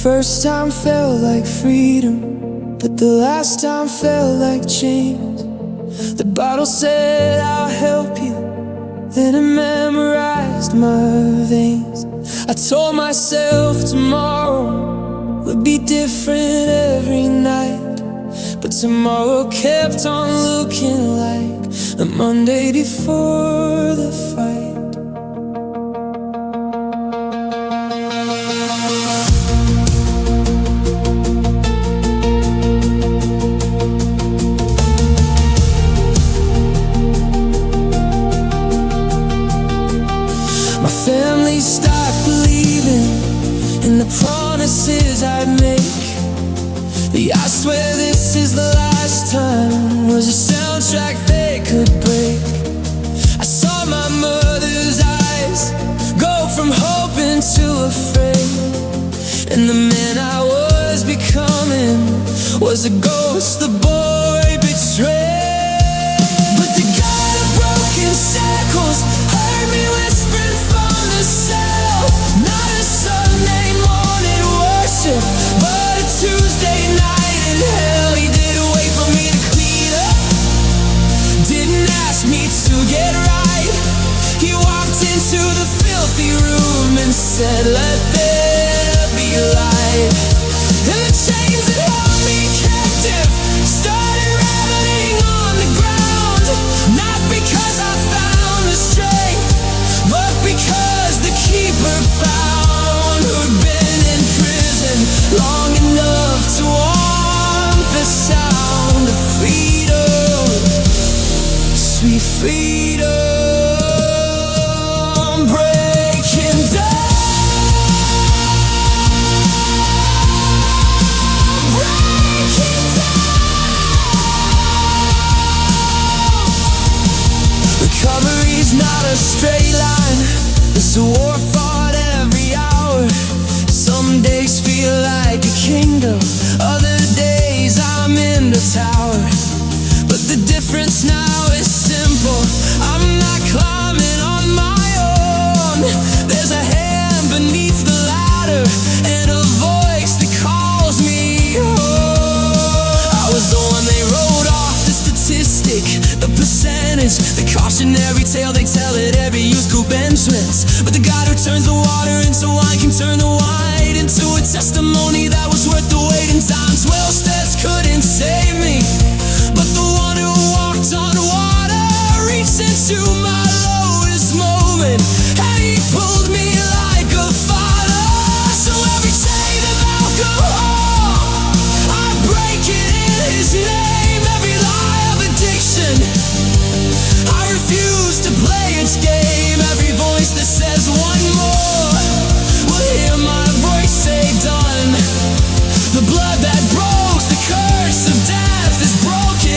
first time felt like freedom, but the last time felt like chains. The bottle said, I'll help you, then it memorized my veins. I told myself tomorrow would be different every night, but tomorrow kept on looking like a Monday before the fight. My family stopped believing in the promises I'd make. I swear this is the last time was a soundtrack they could break. I saw my mother's eyes go from hoping to afraid, and the man I was becoming was a ghost the boy betrayed. But the God of broken shackles heard me whispering from the cell. Not a Sunday morning worship, but a Tuesday night in hell. He didn't wait for me to clean up, didn't ask me to get right. He walked into the filthy room and said, let there be light. And the chains that held me captive started rattling on the ground. Not because I found the strength, but because the keeper found who'd been in prison long enough to want the sound of freedom, sweet freedom. Recovery's not a straight line, it's a war fought every hour. Some days feel like a kingdom, other days I'm in the tower. But the difference now is simple, I'm not climbing on my own. There's a hand beneath the ladder and a voice that calls me home. I was the one they wrote off the statistic, the percentage, the cautionary tale they tell at every youth group entrance. But the God who turns the water into wine can turn the wine into a testimony that was worth the wait. In times 12 steps couldn't save me, but the one who walked on water reached into my lowest moment, and he pulled me like a father. So every chain of alcohol, I break it in his name. Every lie of addiction, I refuse to play its game. Every voice that says one more will hear my voice say done. The blood that broke the curse of death is broken.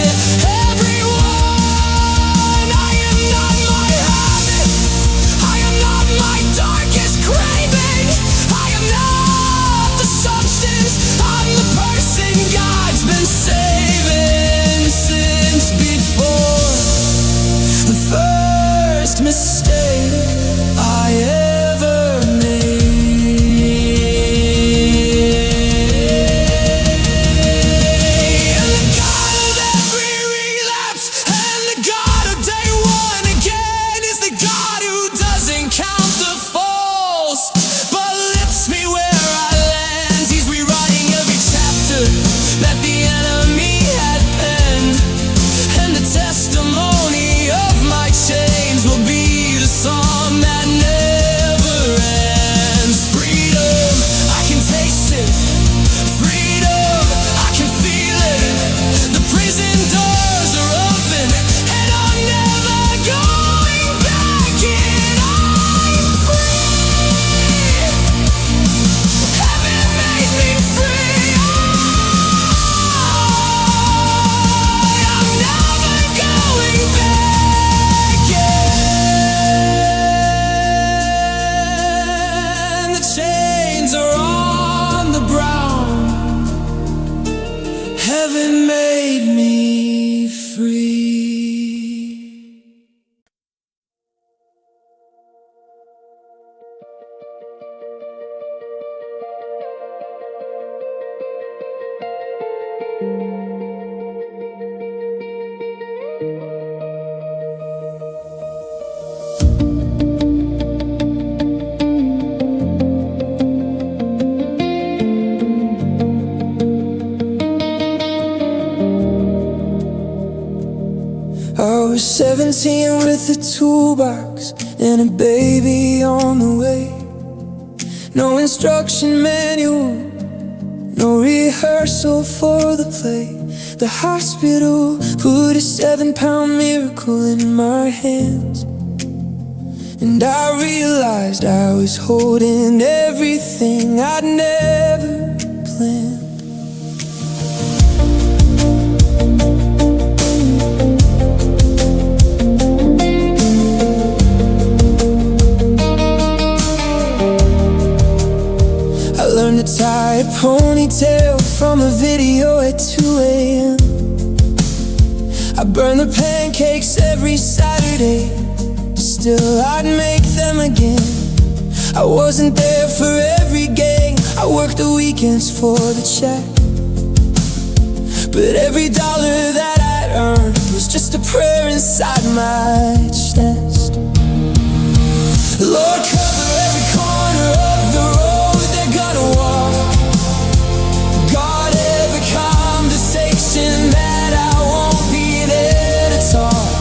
I was 17 with a toolbox and a baby on the way. No instruction manual, no rehearsal for the play. The hospital put a 7-pound miracle in my hands, and I realized I was holding everything I'd never planned. To tie a ponytail from a video at 2 a.m. I burned the pancakes every Saturday, still I'd make them again. I wasn't there for every game, I worked the weekends for the check. But every dollar that I'd earned was just a prayer inside my chest. Lord, cover every corner of the road they're gonna walk. God, every conversation that I won't be there to talk.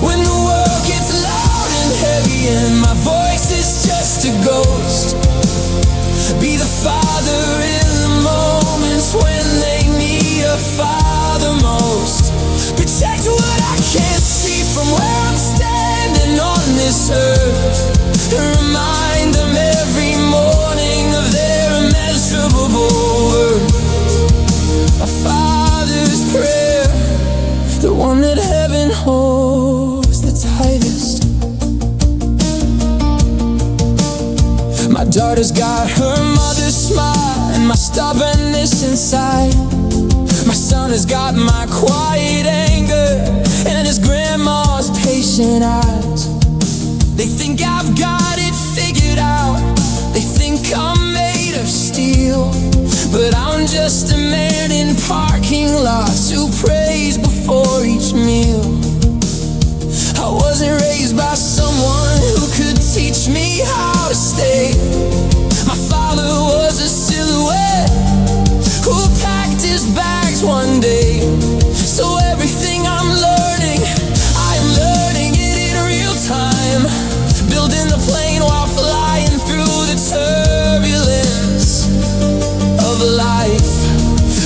When the world gets loud and heavy and my voice is just a ghost, be the father in the moments when they need a father most. Protect what I can't see from where I'm standing on this earth, and remind them every morning of their immeasurable worth. My Father's prayer, the one that heaven holds the tightest. My daughter's got her mother's smile and my stubbornness inside. My son has got my quiet anger and his grandma's patient eyes. They think I've got it figured out, they think I'm made of steel, but I'm just a man in parking lots who prays before each meal. I wasn't raised by someone who could teach me how to stay. My father was a silhouette who packed his bags one day. So everything I'm learning, I am learning it in real time, building the plane while flying through the turbulence of life.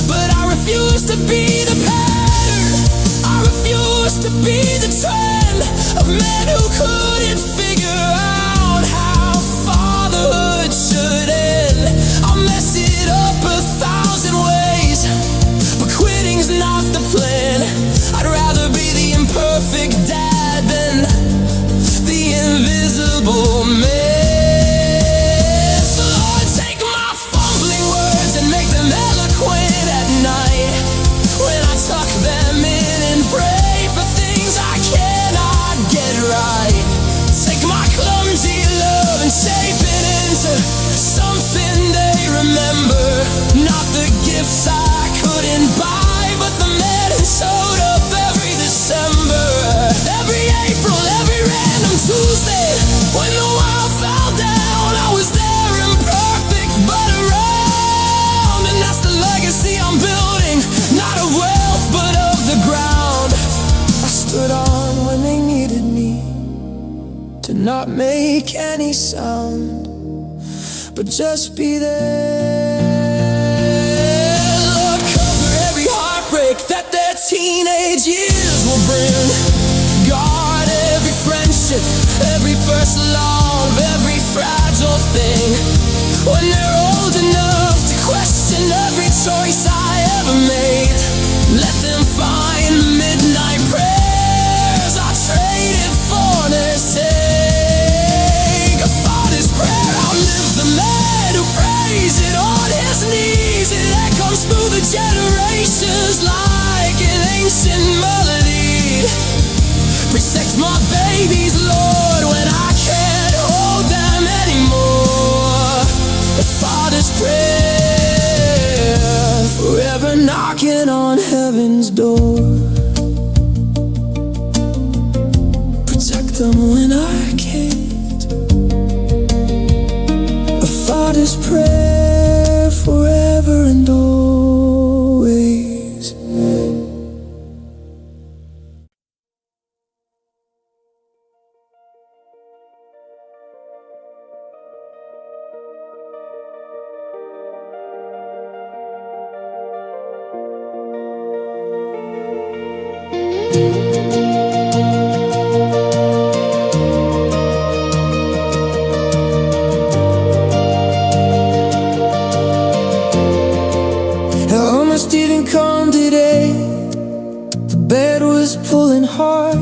But I refuse to be the pattern, I refuse to be the trend of men who couldn't figure out how fatherhood should end. I'll mess it up 1,000 ways, but quitting's not the plan. I'd rather be the imperfect dad than the invisible man. So Lord, take my fumbling words and make them eloquent at night, when I tuck them in and pray for things I cannot get right. Take my clumsy love and shape it into something they remember, not the gifts I couldn't buy, but the man who showed up every December, every April, every random Tuesday. When the world fell down, I was there, imperfect but around. And that's the legacy I'm building, not of wealth but of the ground. I stood on when they needed me, to not make any sound, but just be there. Lord, cover every heartbreak that their teenage years will bring. Guard every friendship, every first love, every fragile thing. When they're old enough to question every choice I ever made, let them find midnight prayers I traded for their sake. A father's prayer outlives the man who prays it on his knees. It echoes through the generations like an ancient melody. Protect my babies, Lord, when I can't hold them anymore. The Father's prayer, forever knocking heart,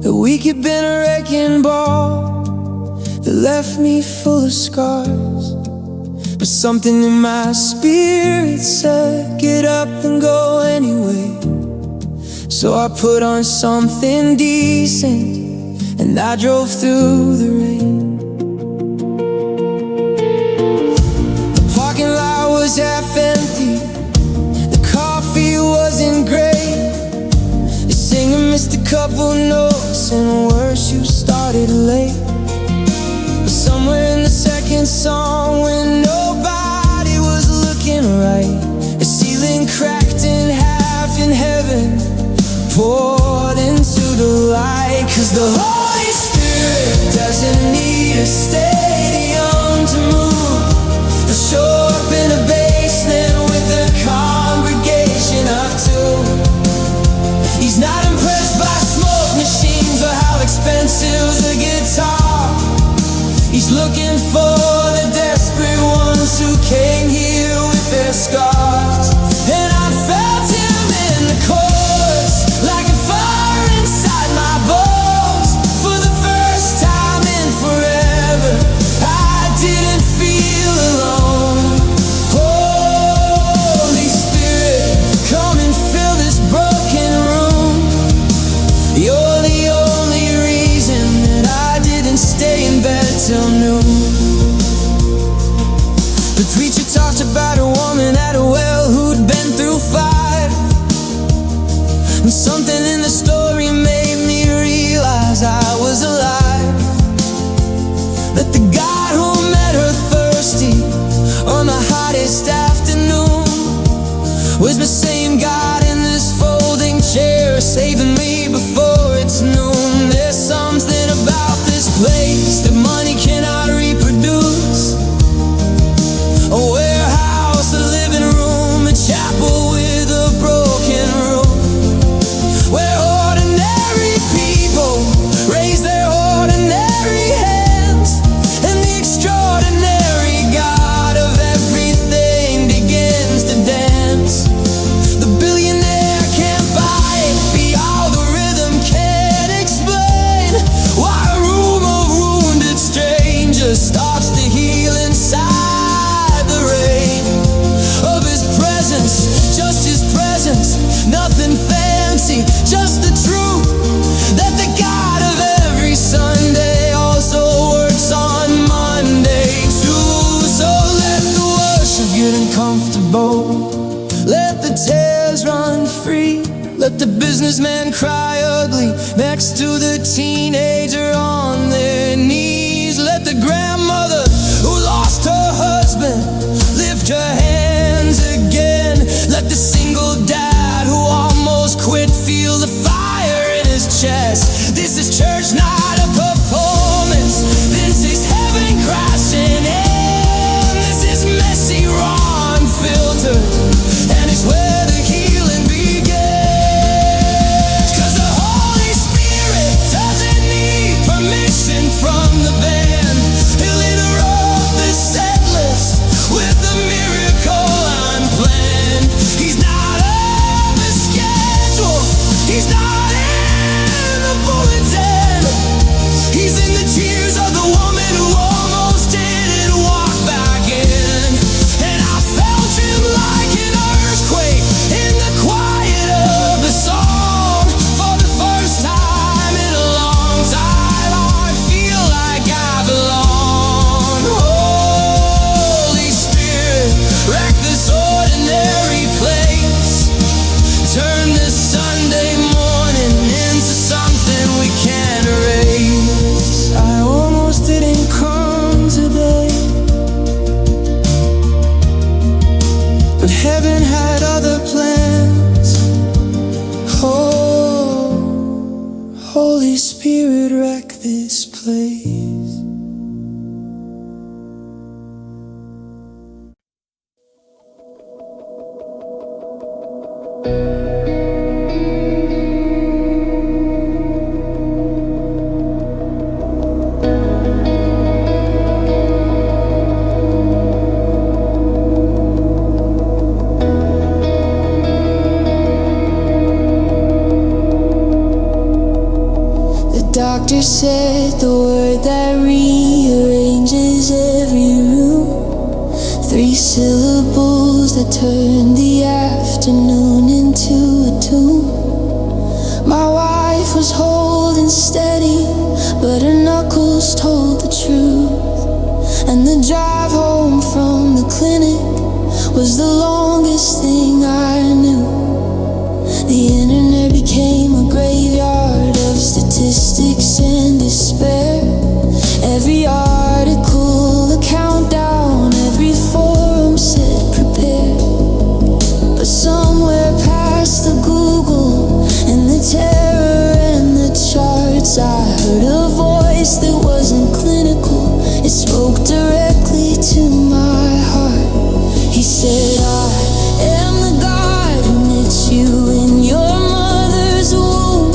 a weak had been a wrecking ball that left me full of scars. But something in my spirit said, get up and go anyway. So I put on something decent and I drove through the rain. The parking lot was half empty, the coffee wasn't great, the singer missed a couple notes and worship started late. But somewhere in the second song, when nobody was looking right, the ceiling cracked in half in heaven poured into the light. 'Cause the Holy Spirit doesn't need a stadium to move, or show up in a basement with a congregation of two. He's not impressed by smoke machines or how expensive the guitar. He's looking for the desperate ones who came here with their scars. And I felt him in the chorus, like a fire inside my bones. For the first time in forever, I didn't feel alone. Holy Spirit, come and fill this broken room. You're the only reason that I didn't stay in bed till noon. The preacher talked about a woman at a well who'd been through fire. And something in the story made me realize I was alive. That the God who met her thirsty on the hottest afternoon was the same God in this folding chair, saving me before it's noon. There's something about this place that money cannot reproduce. A warehouse, a living room, a chapel with a broken roof, where ordinary people raise their ordinary hands, and the extraordinary God of everything begins to dance. The billionaire can't buy it, be all the rhythm can't explain why a room of wounded strangers starts to heal inside the rain of his presence. Just his presence, nothing fancy, just the truth that the God of every Sunday also works on Monday too. So let the worship get uncomfortable, let the tears run free, let the businessman cry ugly next to the teenager on their knees. Let the grandmother who lost her husband lift her hands again. Let the single dad who almost quit feel the fire in his chest. This is church, not a performance. This is heaven crashing in. This is messy, raw, unfiltered, and it's where the healing begins. 'Cause the Holy Spirit doesn't need permission from the band. He'll interrupt the set list with the miracle unplanned. He's not on the schedule, he's not in the bulletin. He's in the tears of the woman who almost didn't walk back in. And I felt him like an earthquake in the quiet of the song. For the first time in a long time, I feel like I belong. Holy Spirit, wreck this ordinary place. Turn this Sunday morning into something we can't erase. I almost didn't come today, but heaven had other plans. Oh, Holy Spirit, wreck this place. doctor said the word that rearranges every room. 3 syllables that turn the afternoon into a tomb. My wife was holding steady, but her knuckles told the truth. And the drive home from the clinic was the longest thing I knew. The internet became a graveyard of statistics and despair. Every article, a countdown, every forum said prepare. But somewhere past the Google and the terror and the charts, I heard a voice that wasn't clinical. It spoke directly to my heart. He said, I am the God who knits you in your mother's womb.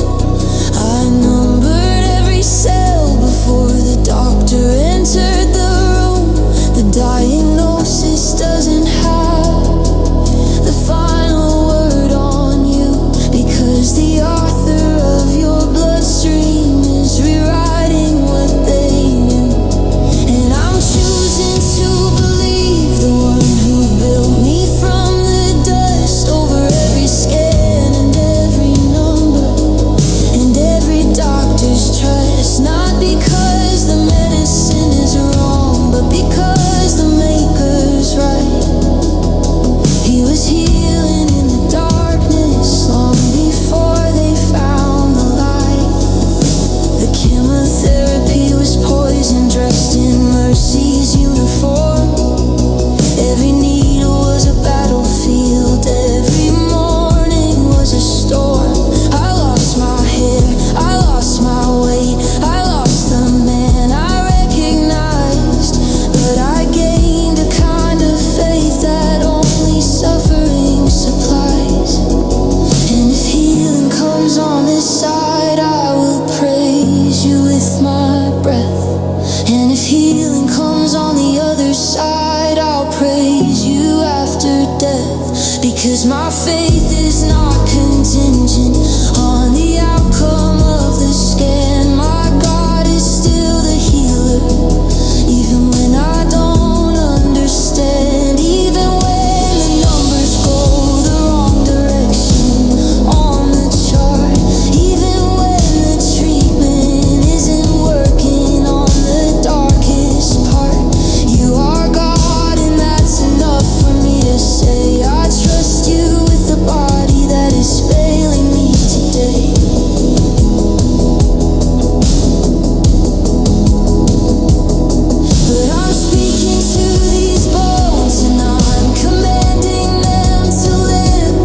I numbered every cell before the doctor entered the room. The diagnosis doesn't have the final word on you, because the author of your bloodstream is rewriting what they knew. And I'm choosing to believe the one who built me from the dust, over every scan and every number and every doctor's trust. Not because the medicine is wrong, but because the maker's right. He was healing in the darkness long before they found the light. The chemotherapy was poison dressed in mercy's uniform. Every needle was a battlefield, every morning was a storm. I lost my hair, I lost my weight, I lost the man I recognized. But I gained a kind of faith that only suffering supplies. And if healing comes on this side, I will praise you with my breath. And if healing comes on the other side, I'll praise you after death. Because my faith is not contingent on the outcome of the scan. My God is still the healer, even when I don't understand. Even when the numbers go the wrong direction on the chart. Even when the treatment isn't working on the darkest part. You are God, and that's enough for me to say I trust you with the body that is failing me today. But I'm speaking to these bones and I'm commanding them to live.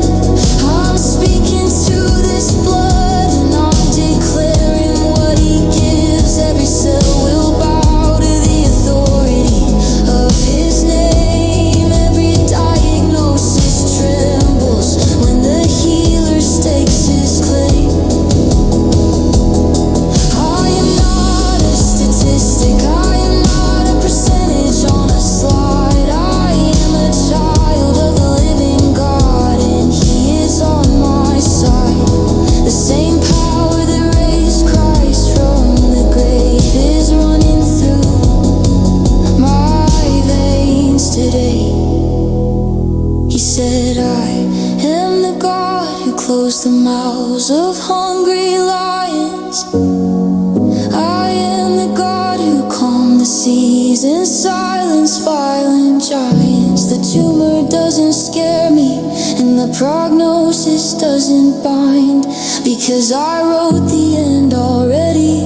I'm speaking to this blood and I'm declaring what he gives. Every cell will bow to the authority of his name. Every diagnosis trembles when the healer stakes his claim. I am not a statistic, I am not a percentage on a slide. I am a child of the living God, and he is on my side. The same power that raised Christ from the grave is running through my veins today. He said, I am the God who closed the mouths of hungry lions. I am the God who calmed the seas and silenced violent giants. The tumor doesn't scare me and the prognosis doesn't bind, because I wrote the end already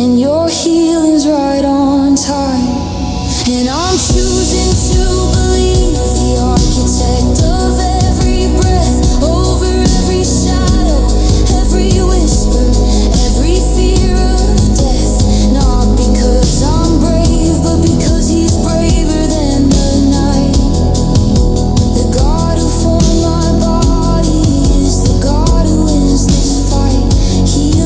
and your healing's right on time. And I'm choosing to believe the architect of every breath, over every shadow, every whisper, every fear of death. Not because I'm brave, but because he's braver than the night. The God who formed my body is the God who wins this fight. He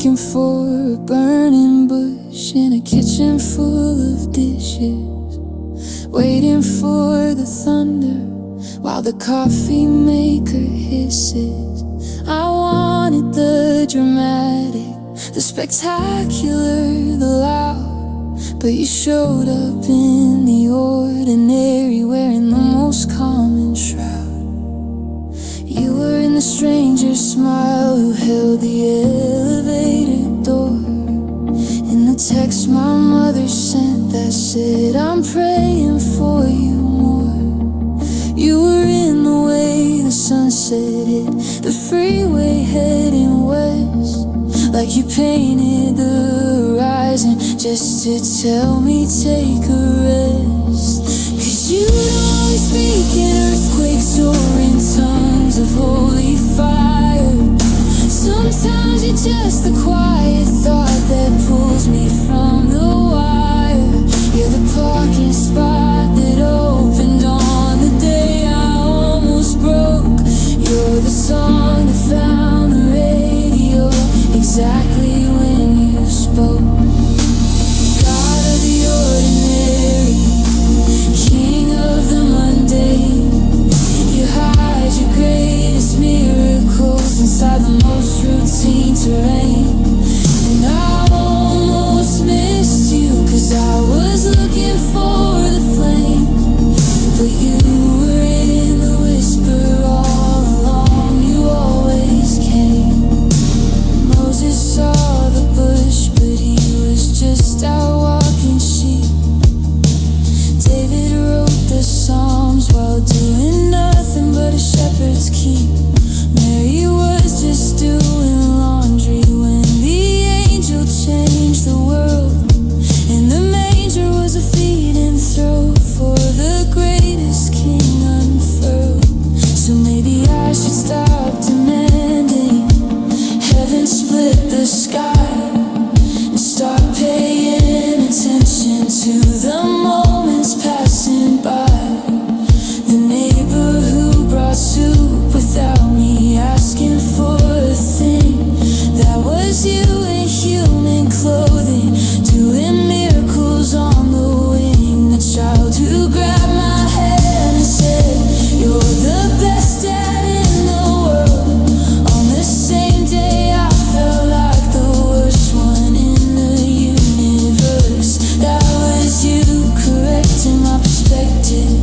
looking for a burning bush in a kitchen full of dishes, waiting for the thunder while the coffee maker hisses. I wanted the dramatic, the spectacular, the loud, but you showed up in the ordinary, wearing the most common shroud. You were in the stranger's smile who held the elevator door, in the text my mother sent that said, I'm praying for you more. You were in the way the sunset hit the freeway heading west, like you painted the horizon just to tell me take a rest. Cause you don't always speak in earthquakes or in tongues of holy fire. Sometimes you're just the quiet thought that pulls me from the wire. You're the parking spot that opened on the day I almost broke. You're the song that found the radio exactly when you spoke. God of the ordinary, King of the mundane, you hide your greatest miracles inside the most routine terrain. And I almost missed you, cause I was looking for the flame, but you were in the whisper all along, you always came. Moses saw the bush, but he was just out walking sheep. David wrote the Psalms while doing nothing but a shepherd's keep. Mary was just doing laundry when the angel changed the world, and the manger was a feeding throat for the greatest king unfurled. So maybe I should stop demanding heaven split the sky and start paying attention to the moments passing by. The neighbor who brought soup without me asking for a thing, that was you in human clothing, doing miracles on the wing. The child who grabbed my hand and said, you're the best dad in the world. On the same day I felt like the worst one in the universe. That was you correcting my perspective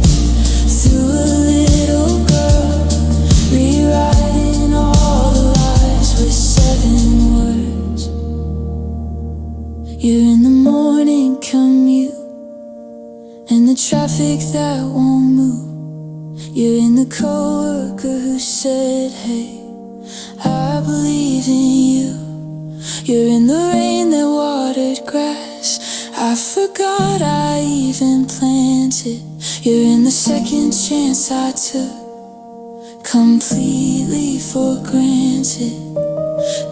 through a little girl, rewriting all the lies with 7 words. You're in the morning commute and the traffic that won't move. You're in the coworker who said, hey, I believe in you. You're in the rain that watered grass I forgot I even planted. You're in the second chance I took completely for granted.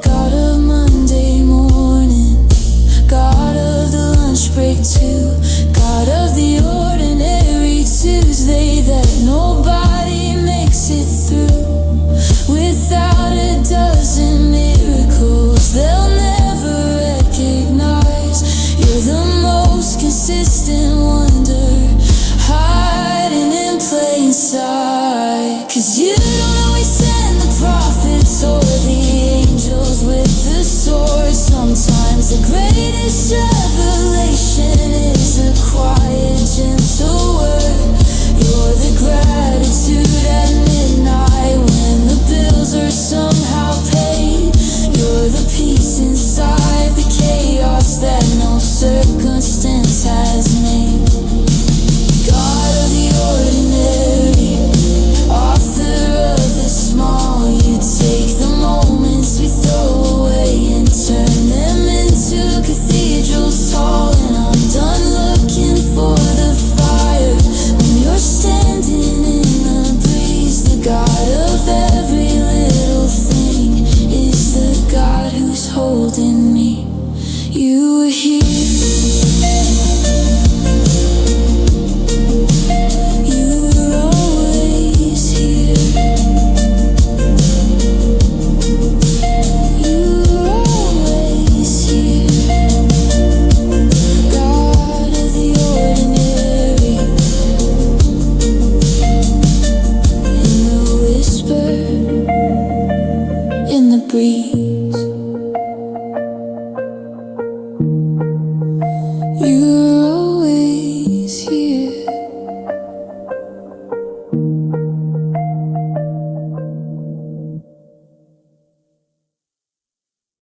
God of Monday morning, God of the lunch break too, God of the ordinary Tuesday that nobody makes it through. Without a dozen miracles they'll never recognize, you're the most consistent wonder hiding in plain sight. Cause you don't always send the prophets or the angels with the sword. Sometimes the greatest revelation is a quiet, gentle word. You're the gratitude at midnight when the bills are somehow paid. You're the peace inside the chaos that no circumstance has made. God of the ordinary, author of the small, you take the moments we throw away and turn them into cathedrals tall. And I'm done looking for the fire when you're standing in the breeze, the God of